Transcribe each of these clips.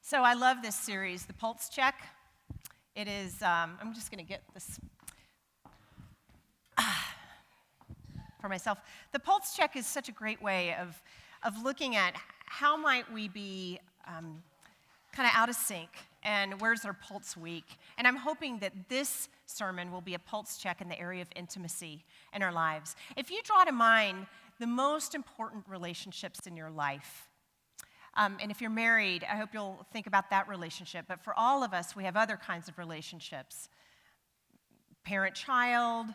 So I love this series, the Pulse Check. It is, I'm just going to get this for myself. The Pulse Check is such a great way of looking at how might we be kind of out of sync and where's our pulse weak. And I'm hoping that this sermon will be a pulse check in the area of intimacy in our lives. If you draw to mind the most important relationships in your life, and if you're married, I hope you'll think about that relationship. But for all of us, we have other kinds of relationships. Parent-child,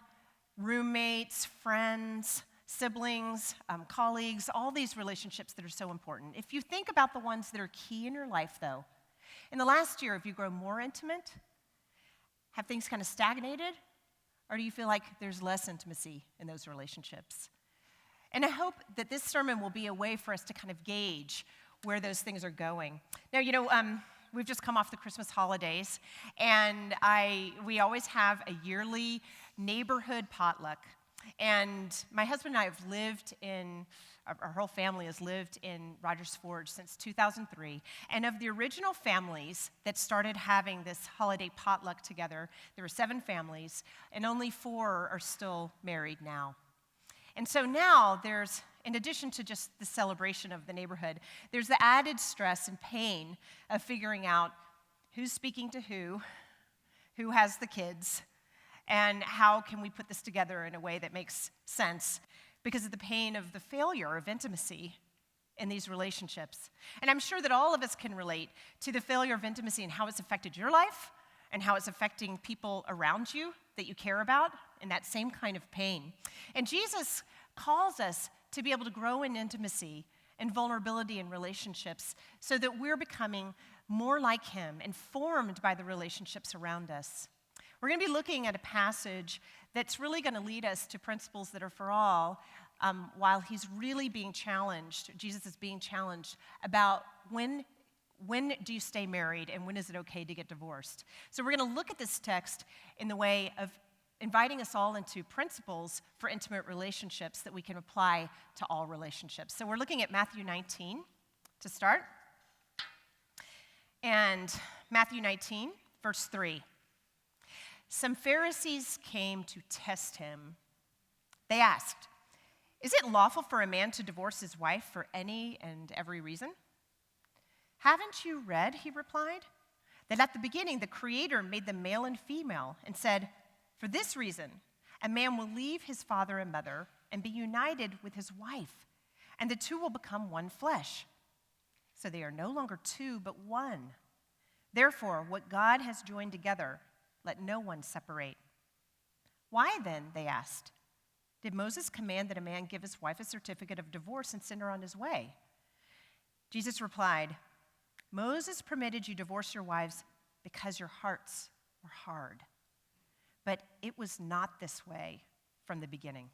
roommates, friends, siblings, colleagues, all these relationships that are so important. If you think about the ones that are key in your life, though, in the last year, have you grown more intimate? Have things kind of stagnated? Or do you feel like there's less intimacy in those relationships? And I hope that this sermon will be a way for us to kind of gauge where those things are going. Now, we've just come off the Christmas holidays, and we always have a yearly neighborhood potluck. And my husband and I have lived our whole family has lived in Rogers Forge since 2003. And of the original families that started having this holiday potluck together, there were 7 families, and only 4 are still married now. And so now there's, in addition to just the celebration of the neighborhood, there's the added stress and pain of figuring out who's speaking to who has the kids, and how can we put this together in a way that makes sense because of the pain of the failure of intimacy in these relationships. And I'm sure that all of us can relate to the failure of intimacy and how it's affected your life and how it's affecting people around you that you care about in that same kind of pain. And Jesus calls us to be able to grow in intimacy and vulnerability in relationships so that we're becoming more like him, informed by the relationships around us. We're going to be looking at a passage that's really going to lead us to principles that are for all, while he's really being challenged, Jesus is being challenged about when do you stay married and when is it okay to get divorced. So we're going to look at this text in the way of inviting us all into principles for intimate relationships that we can apply to all relationships. So we're looking at Matthew 19 to start. And Matthew 19, verse 3. Some Pharisees came to test him. They asked, "Is it lawful for a man to divorce his wife for any and every reason?" "Haven't you read," he replied, "that at the beginning the Creator made them male and female and said, 'For this reason, a man will leave his father and mother and be united with his wife, and the two will become one flesh.' So they are no longer two, but one. Therefore, what God has joined together, let no one separate." "Why then," they asked, "did Moses command that a man give his wife a certificate of divorce and send her on his way?" Jesus replied, "Moses permitted you to divorce your wives because your hearts were hard. But it was not this way from the beginning.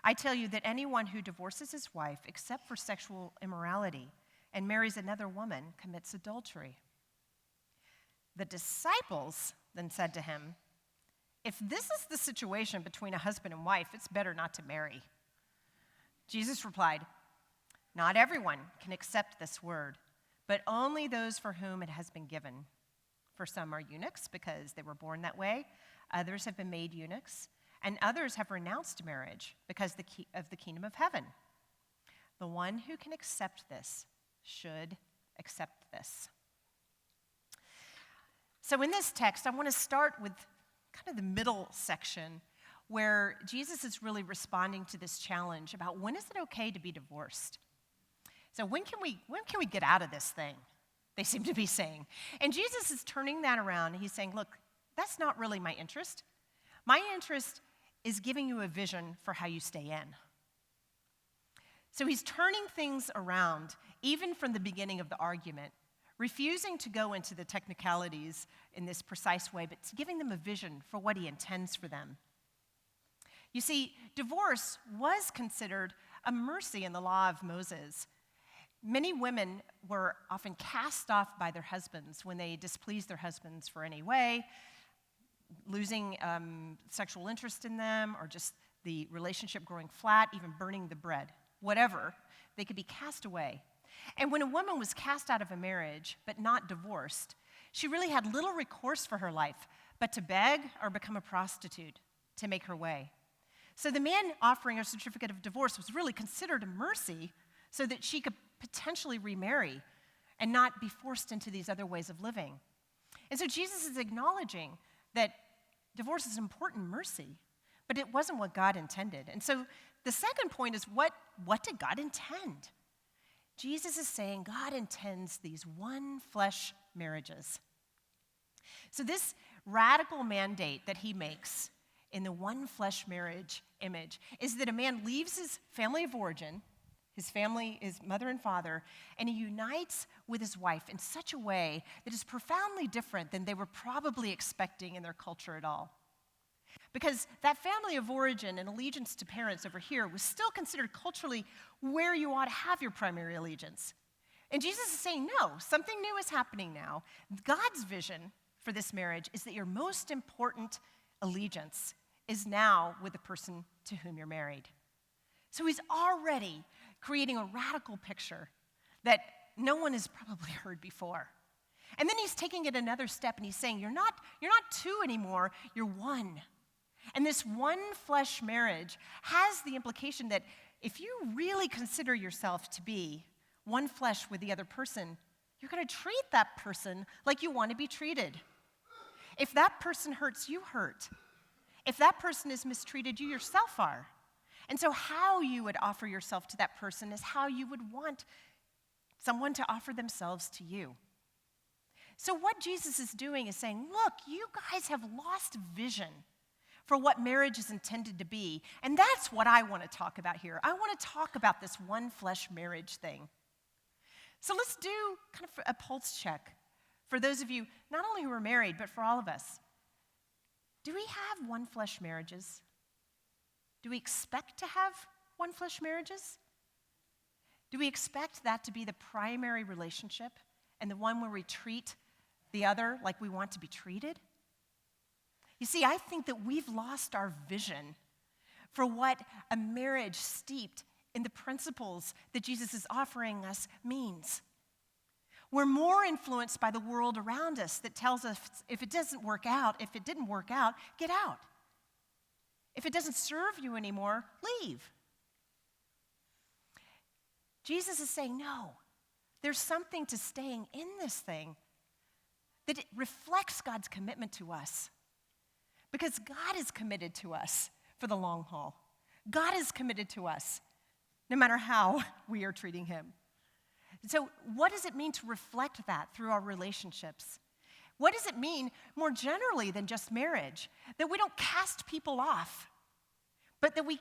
I tell you that anyone who divorces his wife except for sexual immorality and marries another woman commits adultery." The disciples then said to him, "If this is the situation between a husband and wife, it's better not to marry." Jesus replied, "Not everyone can accept this word, but only those for whom it has been given. For some are eunuchs because they were born that way, others have been made eunuchs, and others have renounced marriage because of the kingdom of heaven. The one who can accept this should accept this." So in this text, I want to start with kind of the middle section where Jesus is really responding to this challenge about when is it okay to be divorced? So when can we get out of this thing? They seem to be saying. And Jesus is turning that around, and he's saying, look, that's not really my interest. My interest is giving you a vision for how you stay in. So he's turning things around, even from the beginning of the argument, refusing to go into the technicalities in this precise way, but giving them a vision for what he intends for them. You see, divorce was considered a mercy in the law of Moses. Many women were often cast off by their husbands when they displeased their husbands for any way, losing sexual interest in them, or just the relationship growing flat, even burning the bread. Whatever, they could be cast away. And when a woman was cast out of a marriage, but not divorced, she really had little recourse for her life but to beg or become a prostitute to make her way. So the man offering a certificate of divorce was really considered a mercy so that she could potentially remarry and not be forced into these other ways of living. And so Jesus is acknowledging that divorce is an important mercy, but it wasn't what God intended. And so the second point is what did God intend? Jesus is saying God intends these one-flesh marriages. So this radical mandate that he makes in the one-flesh marriage image is that a man leaves his family of origin, his family, his mother and father, and he unites with his wife in such a way that is profoundly different than they were probably expecting in their culture at all. Because that family of origin and allegiance to parents over here was still considered culturally where you ought to have your primary allegiance. And Jesus is saying, no, something new is happening now. God's vision for this marriage is that your most important allegiance is now with the person to whom you're married. So he's already creating a radical picture that no one has probably heard before. And then he's taking it another step and he's saying, you're not two anymore, you're one. And this one flesh marriage has the implication that if you really consider yourself to be one flesh with the other person, you're going to treat that person like you want to be treated. If that person hurts, you hurt. If that person is mistreated, you yourself are. And so how you would offer yourself to that person is how you would want someone to offer themselves to you. So what Jesus is doing is saying, look, you guys have lost vision for what marriage is intended to be. And that's what I want to talk about here. I want to talk about this one flesh marriage thing. So let's do kind of a pulse check for those of you, not only who are married, but for all of us. Do we have one flesh marriages? Do we expect to have one flesh marriages? Do we expect that to be the primary relationship and the one where we treat the other like we want to be treated? You see, I think that we've lost our vision for what a marriage steeped in the principles that Jesus is offering us means. We're more influenced by the world around us that tells us if it didn't work out, get out. If it doesn't serve you anymore, leave. Jesus is saying, no, there's something to staying in this thing that it reflects God's commitment to us. Because God is committed to us for the long haul. God is committed to us, no matter how we are treating him. So what does it mean to reflect that through our relationships? What does it mean more generally than just marriage? That we don't cast people off, but that we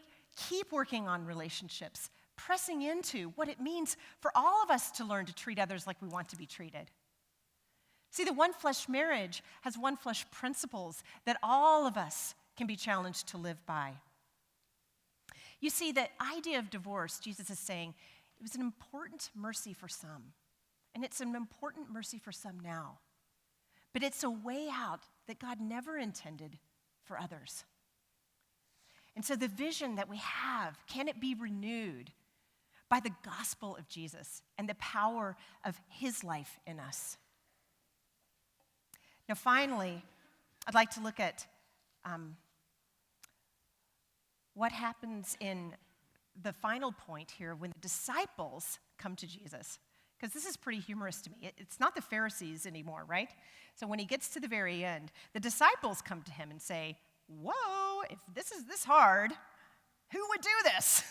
keep working on relationships, pressing into what it means for all of us to learn to treat others like we want to be treated. See, the one flesh marriage has one flesh principles that all of us can be challenged to live by. You see, the idea of divorce, Jesus is saying, it was an important mercy for some, and it's an important mercy for some now. But it's a way out that God never intended for others. And so the vision that we have, can it be renewed by the gospel of Jesus and the power of his life in us? Now, finally, I'd like to look at what happens in the final point here when the disciples come to Jesus. Because this is pretty humorous to me. It's not the Pharisees anymore, right? So when he gets to the very end, the disciples come to him and say, whoa, if this is this hard, who would do this?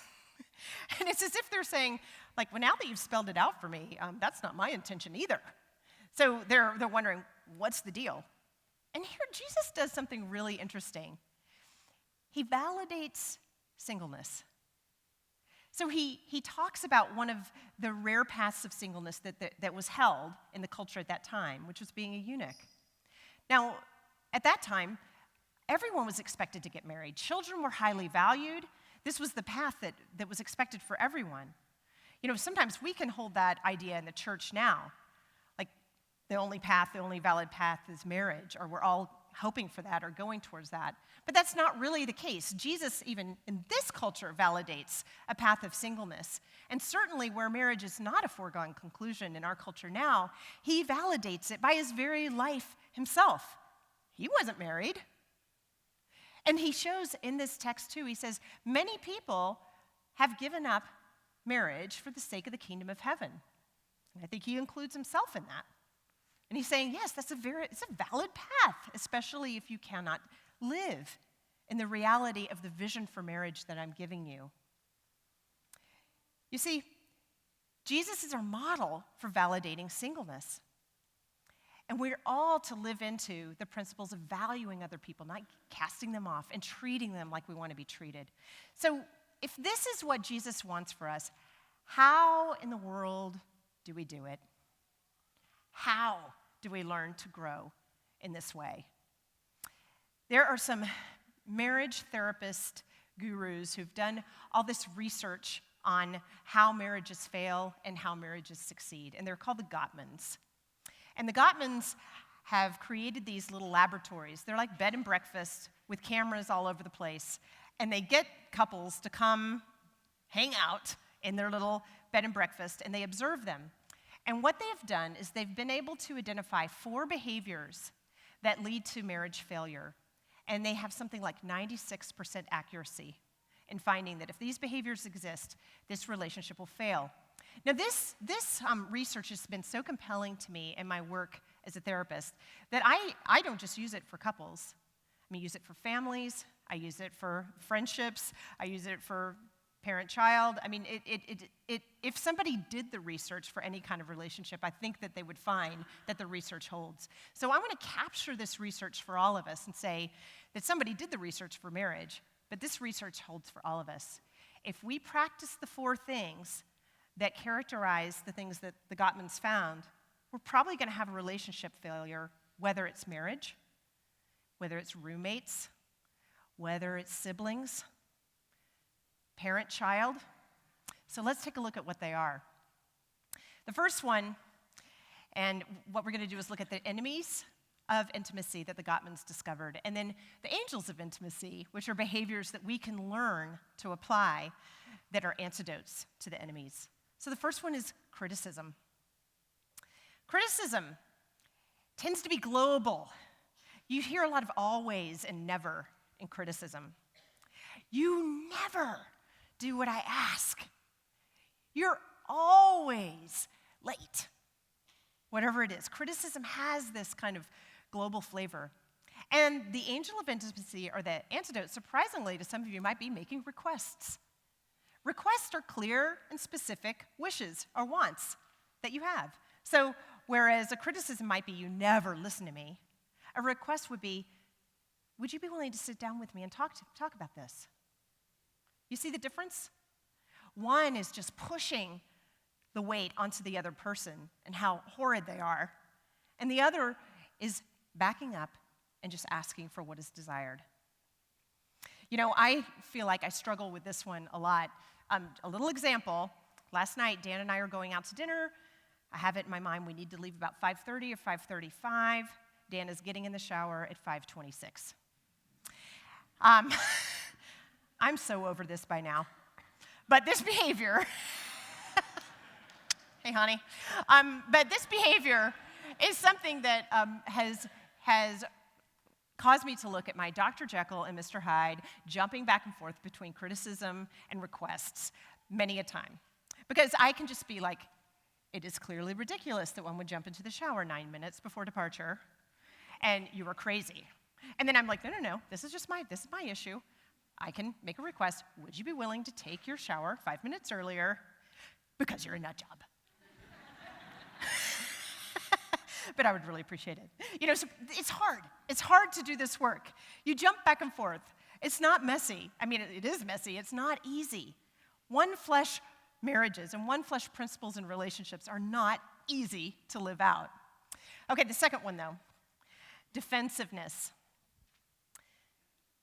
And it's as if they're saying, like, well, now that you've spelled it out for me, that's not my intention either. So they're wondering, what's the deal? And here Jesus does something really interesting. He validates singleness. So he talks about one of the rare paths of singleness that was held in the culture at that time, which was being a eunuch. Now, at that time, everyone was expected to get married. Children were highly valued. This was the path that was expected for everyone. You know, sometimes we can hold that idea in the church now. Like, the only valid path is marriage, or we're all hoping for that or going towards that. But that's not really the case. Jesus, even in this culture, validates a path of singleness. And certainly where marriage is not a foregone conclusion in our culture now, he validates it by his very life himself. He wasn't married. And he shows in this text too, he says, many people have given up marriage for the sake of the kingdom of heaven. And I think he includes himself in that. And he's saying, yes, it's a valid path, especially if you cannot live in the reality of the vision for marriage that I'm giving you. You see, Jesus is our model for validating singleness. And we're all to live into the principles of valuing other people, not casting them off and treating them like we want to be treated. So if this is what Jesus wants for us, how in the world do we do it? How do we learn to grow in this way? There are some marriage therapist gurus who've done all this research on how marriages fail and how marriages succeed, and they're called the Gottmans. And the Gottmans have created these little laboratories. They're like bed and breakfast with cameras all over the place, and they get couples to come hang out in their little bed and breakfast, and they observe them. And what they have done is they've been able to identify 4 behaviors that lead to marriage failure. And they have something like 96% accuracy in finding that if these behaviors exist, this relationship will fail. Now, this research has been so compelling to me in my work as a therapist that I don't just use it for couples. I use it for families. I use it for friendships. I use it for parent-child. If somebody did the research for any kind of relationship, I think that they would find that the research holds. So I want to capture this research for all of us and say that somebody did the research for marriage, but this research holds for all of us. If we practice the 4 things that characterize the things that the Gottmans found, we're probably going to have a relationship failure, whether it's marriage, whether it's roommates, whether it's siblings, parent-child. So let's take a look at what they are. The first one, and what we're going to do is look at the enemies of intimacy that the Gottmans discovered, and then the angels of intimacy, which are behaviors that we can learn to apply that are antidotes to the enemies. So the first one is criticism. Criticism tends to be global. You hear a lot of always and never in criticism. You never do what I ask. You're always late. Whatever it is, criticism has this kind of global flavor. And the angel of intimacy, or the antidote, surprisingly to some of you, might be making requests. Requests are clear and specific wishes or wants that you have. So whereas a criticism might be, you never listen to me, a request would be, would you be willing to sit down with me and talk about this? You see the difference? One is just pushing the weight onto the other person and how horrid they are. And the other is backing up and just asking for what is desired. You know, I feel like I struggle with this one a lot. A little example, last night, Dan and I are going out to dinner. I have it in my mind we need to leave about 5:30 or 5:35. Dan is getting in the shower at 5:26. I'm so over this by now. But this behavior, hey, honey, but this behavior is something that has caused me to look at my Dr. Jekyll and Mr. Hyde jumping back and forth between criticism and requests many a time. Because I can just be like, it is clearly ridiculous that one would jump into the shower 9 minutes before departure, and you were crazy. And then I'm like, no, this is my issue. I can make a request. Would you be willing to take your shower 5 minutes earlier because you're a nut job? But I would really appreciate it. You know, so it's hard. It's hard to do this work. You jump back and forth. It's not messy. I mean, it is messy. It's not easy. One flesh marriages and one flesh principles and relationships are not easy to live out. Okay, the second one, though, defensiveness.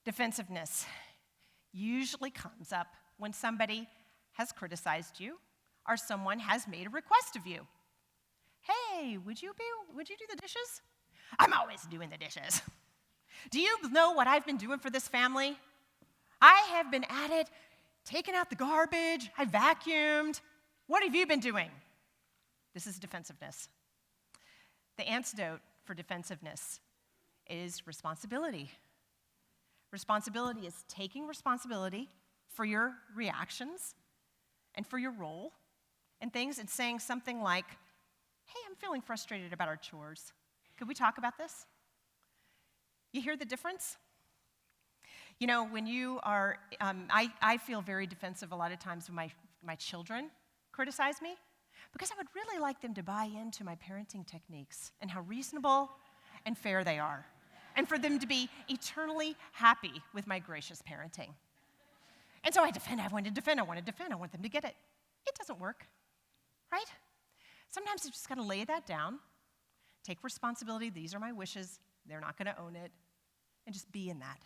Defensiveness usually comes up when somebody has criticized you or someone has made a request of you. Hey, would you do the dishes? I'm always doing the dishes. Do you know what I've been doing for this family? I have been at it, taking out the garbage, I vacuumed. What have you been doing? This is defensiveness. The antidote for defensiveness is responsibility. Responsibility is taking responsibility for your reactions and for your role and things, and saying something like, hey, I'm feeling frustrated about our chores. Could we talk about this? You hear the difference? You know, when you are, I feel very defensive a lot of times when my children criticize me, because I would really like them to buy into my parenting techniques and how reasonable and fair they are, and for them to be eternally happy with my gracious parenting. And so I want them to get it. It doesn't work, right? Sometimes you just got to lay that down, take responsibility. These are my wishes. They're not going to own it, and just be in that.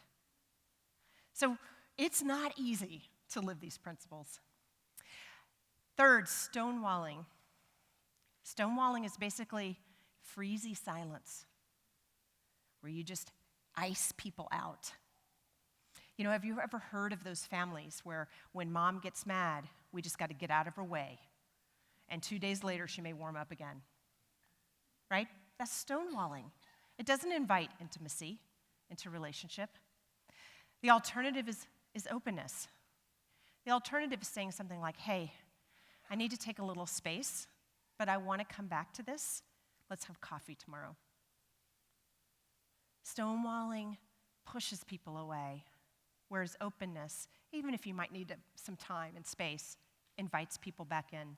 So it's not easy to live these principles. Third, stonewalling. Stonewalling is basically freezy silence, where you just ice people out. You know, have you ever heard of those families where when mom gets mad, we just got to get out of her way, and 2 days later she may warm up again, right? That's stonewalling. It doesn't invite intimacy into relationship. The alternative is openness. The alternative is saying something like, hey, I need to take a little space, but I want to come back to this. Let's have coffee tomorrow. Stonewalling pushes people away, whereas openness, even if you might need some time and space, invites people back in.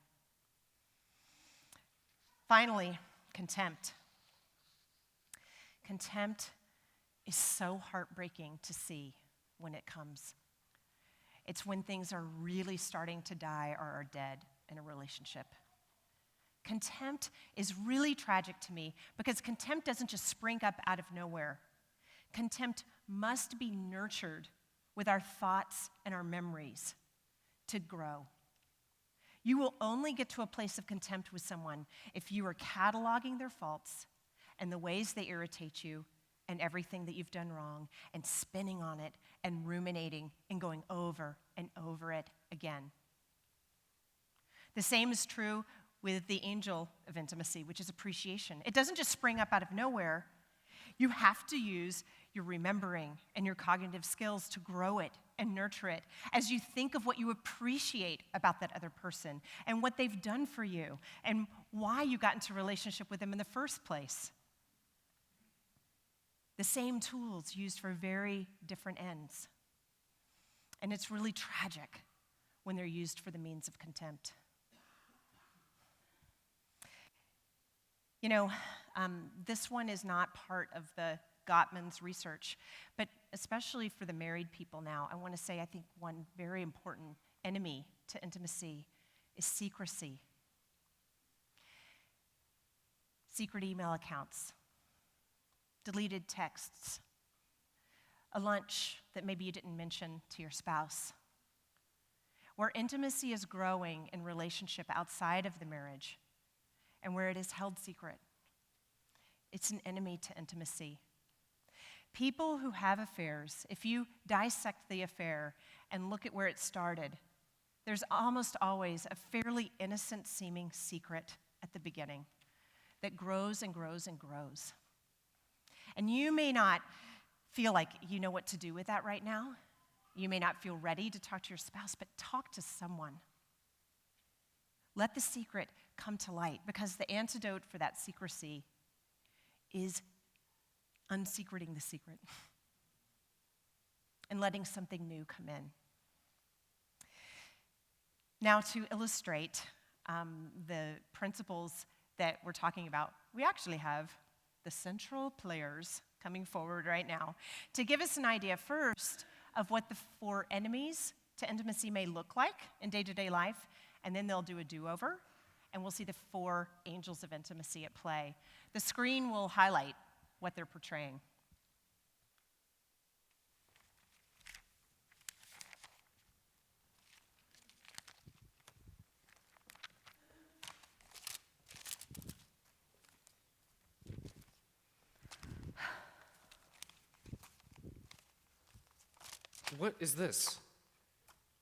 Finally, contempt. Contempt is so heartbreaking to see when it comes. It's when things are really starting to die or are dead in a relationship. Contempt is really tragic to me because contempt doesn't just spring up out of nowhere. Contempt must be nurtured with our thoughts and our memories to grow. You will only get to a place of contempt with someone if you are cataloging their faults and the ways they irritate you and everything that you've done wrong and spinning on it and ruminating and going over and over it again. The same is true with the angel of intimacy, which is appreciation. It doesn't just spring up out of nowhere. You have to use your remembering and your cognitive skills to grow it and nurture it as you think of what you appreciate about that other person and what they've done for you and why you got into a relationship with them in the first place. The same tools used for very different ends. And it's really tragic when they're used for the means of contempt. You know, this one is not part of the Gottman's research, but especially for the married people now, I want to say I think one very important enemy to intimacy is secrecy. Secret email accounts, deleted texts, a lunch that maybe you didn't mention to your spouse. Where intimacy is growing in relationship outside of the marriage and where it is held secret, it's an enemy to intimacy. People who have affairs, if you dissect the affair and look at where it started, there's almost always a fairly innocent-seeming secret at the beginning that grows and grows and grows. And you may not feel like you know what to do with that right now. You may not feel ready to talk to your spouse, but talk to someone. Let the secret come to light, because the antidote for that secrecy is unsecreting the secret and letting something new come in. Now, to illustrate the principles that we're talking about, we actually have the central players coming forward right now to give us an idea first of what the 4 enemies to intimacy may look like in day-to-day life, and then they'll do a do-over, and we'll see the 4 angels of intimacy at play. The screen will highlight what they're portraying. what is this?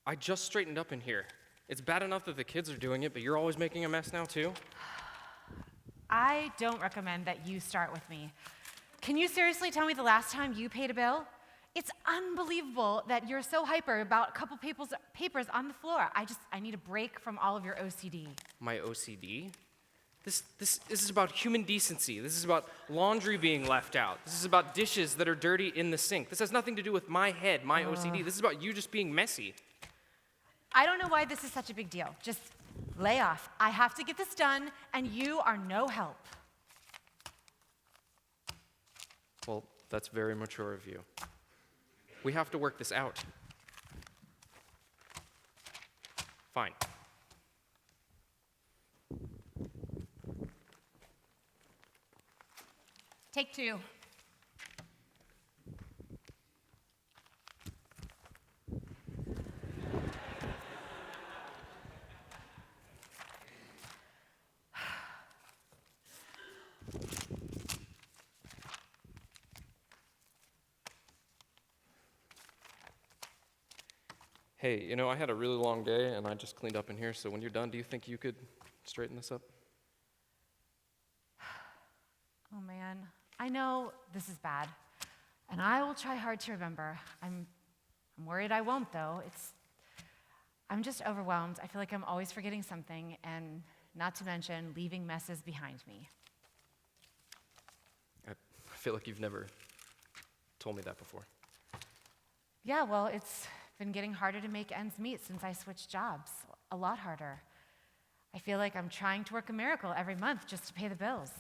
I just straightened up in here. It's bad enough that the kids are doing it, but you're always making a mess now too? I don't recommend that you start with me. Can you seriously tell me the last time you paid a bill? It's unbelievable that you're so hyper about a couple papers on the floor. I need a break from all of your OCD. My OCD? This is about human decency. This is about laundry being left out. This is about dishes that are dirty in the sink. This has nothing to do with my head, my OCD. This is about you just being messy. I don't know why this is such a big deal. Just lay off. I have to get this done, and you are no help. Well, that's very mature of you. We have to work this out. Fine. Take two. Hey, I had a really long day, and I just cleaned up in here, so when you're done, do you think you could straighten this up? Oh man, I know this is bad, and I will try hard to remember. I'm worried I won't, though. I'm just overwhelmed. I feel like I'm always forgetting something, and not to mention leaving messes behind me. I feel like you've never told me that before. Yeah, well, it's been getting harder to make ends meet since I switched jobs. A lot harder. I feel like I'm trying to work a miracle every month just to pay the bills.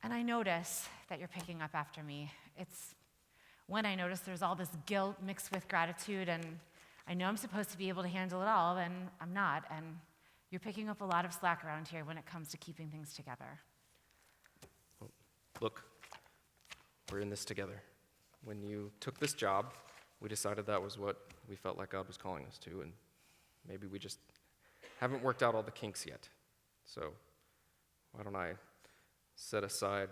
And I notice that you're picking up after me. It's when I notice there's all this guilt mixed with gratitude, and I know I'm supposed to be able to handle it all, and I'm not, and you're picking up a lot of slack around here when it comes to keeping things together. Well, look, we're in this together. When you took this job, we decided that was what we felt like God was calling us to, and maybe we just haven't worked out all the kinks yet. So why don't I set aside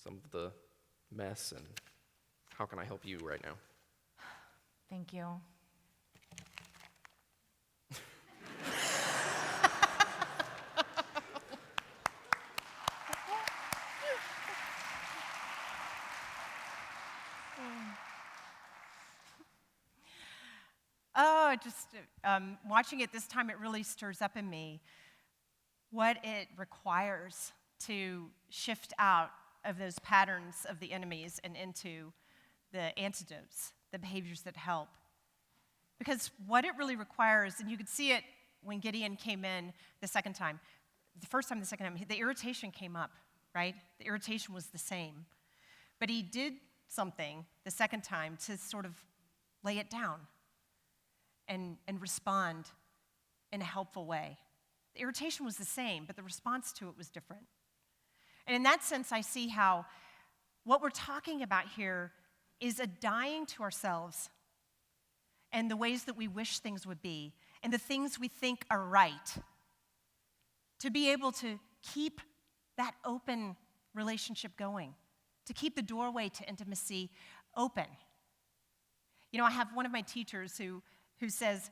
some of the mess, and how can I help you right now? Thank you. Oh, just watching it this time, it really stirs up in me what it requires to shift out of those patterns of the enemies and into the antidotes, the behaviors that help. Because what it really requires, and you could see it when Gideon came in the second time, the first time, the second time, the irritation came up, right? The irritation was the same. But he did something the second time to sort of lay it down and respond in a helpful way. The irritation was the same, but the response to it was different. And in that sense, I see how what we're talking about here is a dying to ourselves and the ways that we wish things would be and the things we think are right, to be able to keep that open relationship going, to keep the doorway to intimacy open. I have one of my teachers who says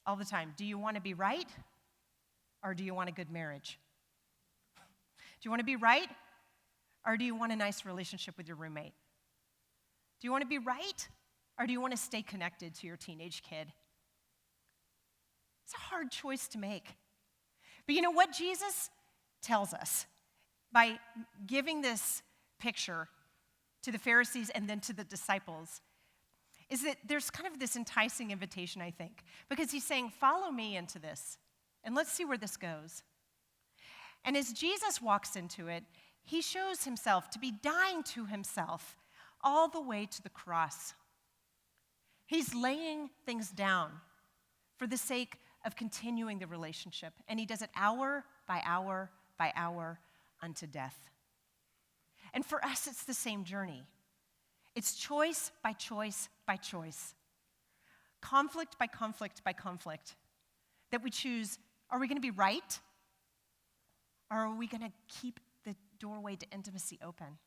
all the time, do you want to be right or do you want a good marriage? Do you want to be right or do you want a nice relationship with your roommate? Do you want to be right or do you want to stay connected to your teenage kid? It's a hard choice to make. But you know what Jesus tells us by giving this picture to the Pharisees and then to the disciples is that there's kind of this enticing invitation, I think, because he's saying, follow me into this, and let's see where this goes. And as Jesus walks into it, he shows himself to be dying to himself all the way to the cross. He's laying things down for the sake of continuing the relationship, and he does it hour by hour by hour unto death. And for us, it's the same journey. It's choice by choice by choice, conflict by conflict by conflict, that we choose, are we going to be right? Or are we going to keep the doorway to intimacy open?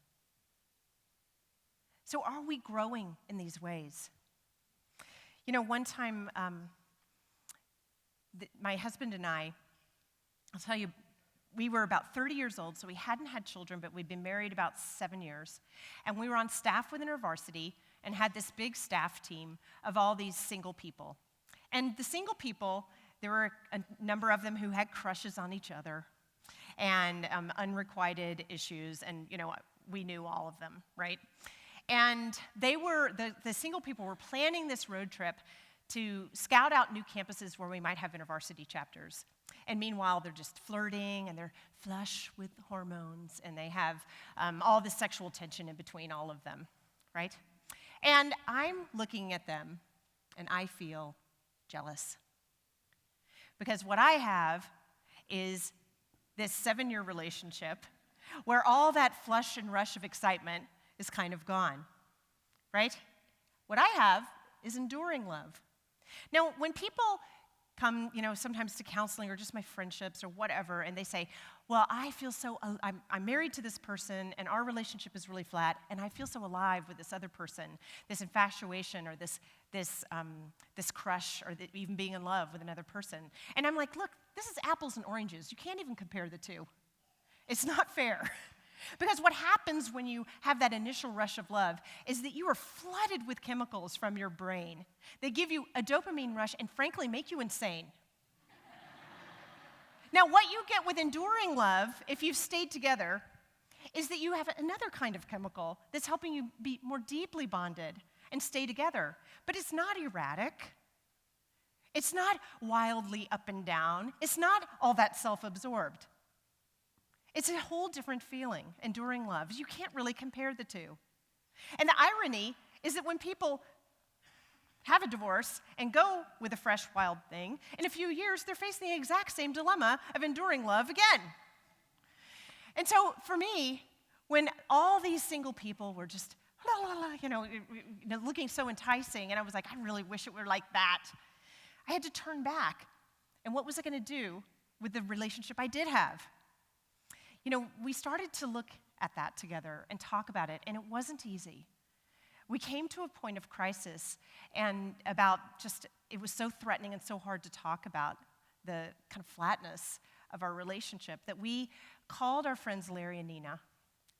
So are we growing in these ways? One time, my husband and I'll tell you, we were about 30 years old, so we hadn't had children, but we'd been married about 7 years. And we were on staff within our varsity and had this big staff team of all these single people. And the single people, there were a number of them who had crushes on each other and unrequited issues, and we knew all of them, right? And they were, the single people were planning this road trip to scout out new campuses where we might have InterVarsity chapters. And meanwhile, they're just flirting, and they're flush with hormones, and they have all this sexual tension in between all of them, right? And I'm looking at them, and I feel jealous. Because what I have is this 7-year relationship where all that flush and rush of excitement is kind of gone, right? What I have is enduring love. Now, when people come, sometimes to counseling or just my friendships or whatever, and they say, well, I feel so, I'm married to this person, and our relationship is really flat, and I feel so alive with this other person, this infatuation or this crush, or even being in love with another person. And I'm like, look, this is apples and oranges. You can't even compare the two. It's not fair. Because what happens when you have that initial rush of love is that you are flooded with chemicals from your brain. They give you a dopamine rush and frankly make you insane. Now, what you get with enduring love, if you've stayed together, is that you have another kind of chemical that's helping you be more deeply bonded and stay together. But it's not erratic. It's not wildly up and down. It's not all that self-absorbed. It's a whole different feeling, enduring love. You can't really compare the two. And the irony is that when people have a divorce and go with a fresh, wild thing, in a few years, they're facing the exact same dilemma of enduring love again. And so for me, when all these single people were just, looking so enticing, and I was like, I really wish it were like that, I had to turn back. And what was I going to do with the relationship I did have? We started to look at that together and talk about it, and it wasn't easy. We came to a point of crisis, and it was so threatening and so hard to talk about the kind of flatness of our relationship that we called our friends Larry and Nina,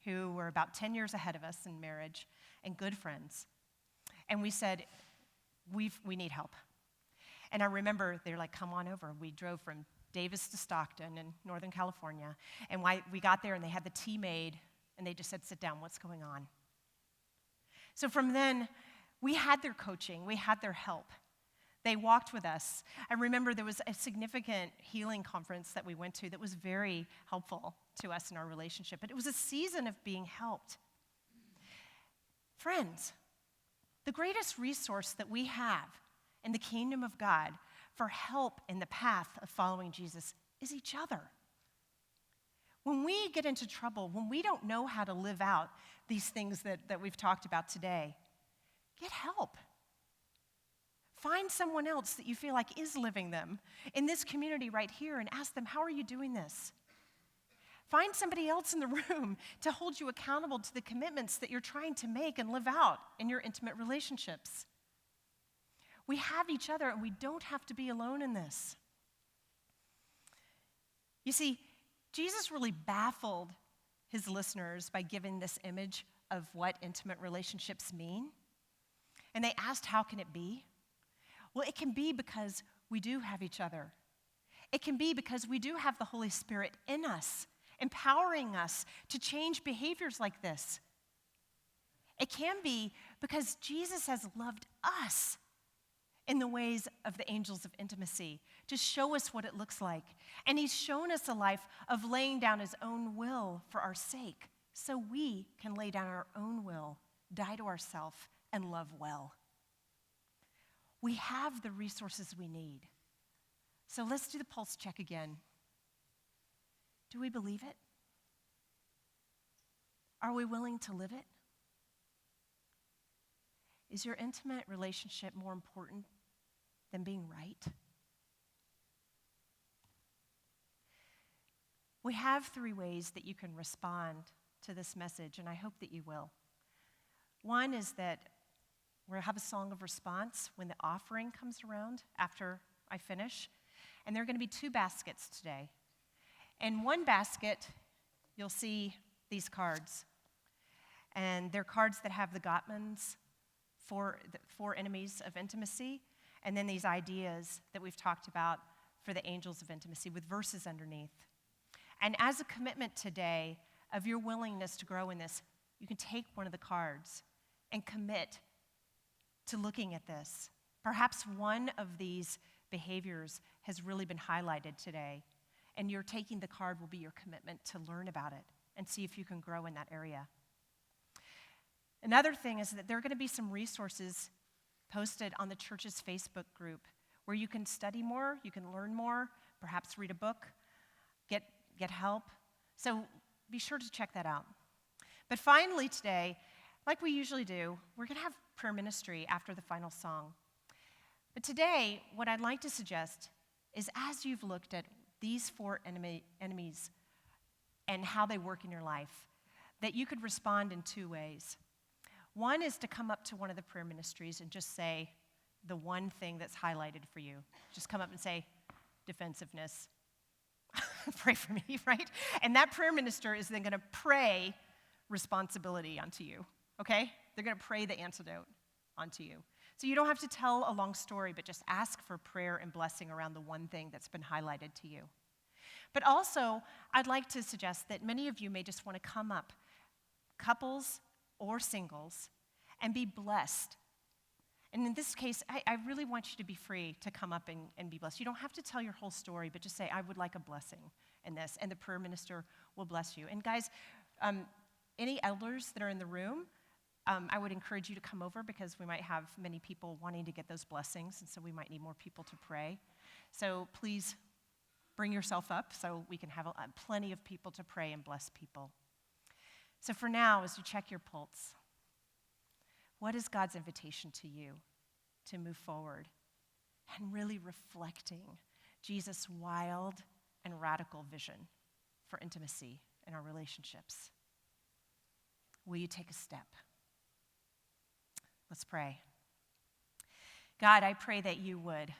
who were about 10 years ahead of us in marriage and good friends, and we said, we need help. And I remember they were like, come on over. We drove from Davis to Stockton in Northern California. And we got there, and they had the tea made, and they just said, sit down, what's going on? So from then, we had their coaching, we had their help. They walked with us. I remember there was a significant healing conference that we went to that was very helpful to us in our relationship, but it was a season of being helped. Friends, the greatest resource that we have in the kingdom of God for help in the path of following Jesus is each other. When we get into trouble, when we don't know how to live out these things that we've talked about today, get help. Find someone else that you feel like is living them in this community right here and ask them, how are you doing this? Find somebody else in the room to hold you accountable to the commitments that you're trying to make and live out in your intimate relationships. We have each other, and we don't have to be alone in this. You see, Jesus really baffled his listeners by giving this image of what intimate relationships mean. And they asked, how can it be? Well, it can be because we do have each other. It can be because we do have the Holy Spirit in us, empowering us to change behaviors like this. It can be because Jesus has loved us in the ways of the angels of intimacy to show us what it looks like. And he's shown us a life of laying down his own will for our sake so we can lay down our own will, die to ourselves, and love well. We have the resources we need. So let's do the pulse check again. Do we believe it? Are we willing to live it? Is your intimate relationship more important than being right? We have 3 ways that you can respond to this message, and I hope that you will. One is that we'll have a song of response when the offering comes around after I finish. And there are going to be 2 baskets today. In one basket, you'll see these cards. And they're cards that have the Gottman's four enemies of intimacy, and then these ideas that we've talked about for the angels of intimacy with verses underneath. And as a commitment today of your willingness to grow in this, you can take one of the cards and commit to looking at this. Perhaps one of these behaviors has really been highlighted today, and you're taking the card will be your commitment to learn about it and see if you can grow in that area. Another thing is that there are going to be some resources posted on the church's Facebook group where you can study more, you can learn more, perhaps read a book, get help. So be sure to check that out. But finally today, like we usually do, we're going to have prayer ministry after the final song. But today, what I'd like to suggest is as you've looked at these 4 enemies and how they work in your life, that you could respond in 2 ways. One is to come up to one of the prayer ministries and just say the one thing that's highlighted for you. Just come up and say, defensiveness. Pray for me, right? And that prayer minister is then going to pray responsibility onto you, okay? They're going to pray the antidote onto you. So you don't have to tell a long story, but just ask for prayer and blessing around the one thing that's been highlighted to you. But also, I'd like to suggest that many of you may just want to come up, couples or singles, and be blessed. And in this case, I really want you to be free to come up and be blessed. You don't have to tell your whole story, but just say, I would like a blessing in this, and the prayer minister will bless you. And guys, any elders that are in the room, I would encourage you to come over because we might have many people wanting to get those blessings, and so we might need more people to pray. So please bring yourself up so we can have plenty of people to pray and bless people. So for now, as you check your pulse, what is God's invitation to you to move forward and really reflecting Jesus' wild and radical vision for intimacy in our relationships? Will you take a step? Let's pray. God, I pray that you would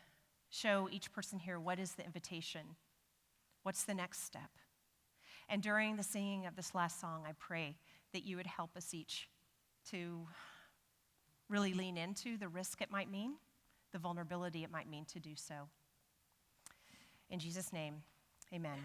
show each person here what is the invitation, what's the next step. And during the singing of this last song, I pray that you would help us each to really lean into the risk it might mean, the vulnerability it might mean to do so. In Jesus' name, amen.